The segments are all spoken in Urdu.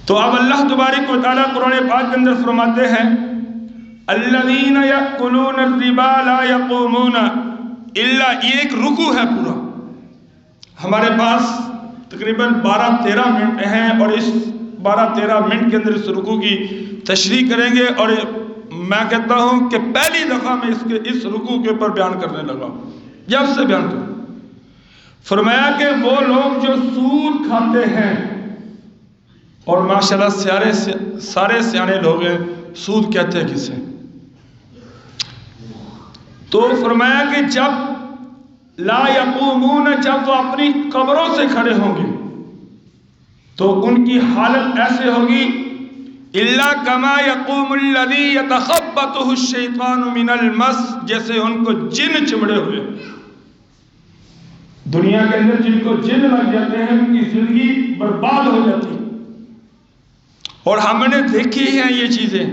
تو اب اللہ تبارک و تعالیٰ قرآن پاک کے اندر فرماتے ہیں الذین یأکلون الربا لا یقومون الا، یہ ایک رکوع ہے پورا. ہمارے پاس تقریباً 12-13 منٹ ہیں اور اس 12-13 منٹ کے اندر اس رکوع کی تشریح کریں گے. اور میں کہتا ہوں کہ پہلی دفعہ میں اس رکوع کے اوپر بیان کرنے لگا، جب سے بیان کروں. فرمایا کہ وہ لوگ جو سود کھاتے ہیں، اور ماشاءاللہ سارے سیانے لوگ ہیں، سود کہتے ہیں کسے؟ تو فرمایا کہ جب لا یقومون، جب وہ اپنی قبروں سے کھڑے ہوں گے تو ان کی حالت ایسے ہوگی الا کما یقوم الذی یتخبطہ الشیطان من المس، جیسے ان کو جن چمڑے ہوئے. دنیا کے اندر جن کو جن لگ جاتے ہیں ان کی زندگی برباد ہو جاتی ہے. اور ہم نے دیکھی ہیں یہ چیزیں،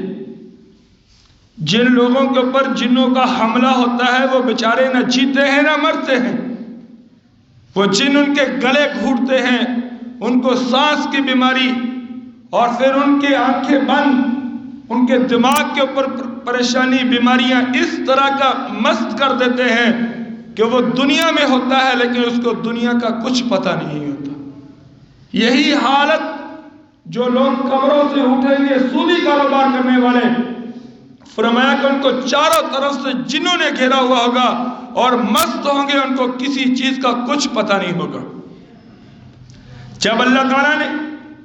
جن لوگوں کے اوپر جنوں کا حملہ ہوتا ہے وہ بیچارے نہ جیتے ہیں نہ مرتے ہیں. وہ جن ان کے گلے گھوٹتے ہیں، ان کو سانس کی بیماری، اور پھر ان کی آنکھیں بند، ان کے دماغ کے اوپر پریشانی، بیماریاں اس طرح کا مست کر دیتے ہیں کہ وہ دنیا میں ہوتا ہے لیکن اس کو دنیا کا کچھ پتہ نہیں ہوتا. یہی حالت جو لوگ قبروں سے اٹھیں گے سودی کاروبار کرنے والے، فرمایا کہ ان کو چاروں طرف سے جنوں نے گھیرا ہوا ہوگا اور مست ہوں گے، ان کو کسی چیز کا کچھ پتہ نہیں ہوگا. جب اللہ تعالیٰ نے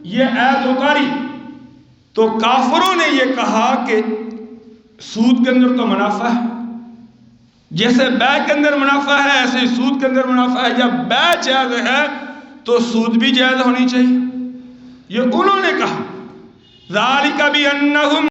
یہ آیت اتاری تو کافروں نے یہ کہا کہ سود کے اندر تو منافع ہے، جیسے بیع کے اندر منافع ہے ایسے سود کے اندر منافع ہے. جب بیع جائز ہے تو سود بھی جائز ہونی چاہیے. یہ انہوں نے کہا ذالک بانہم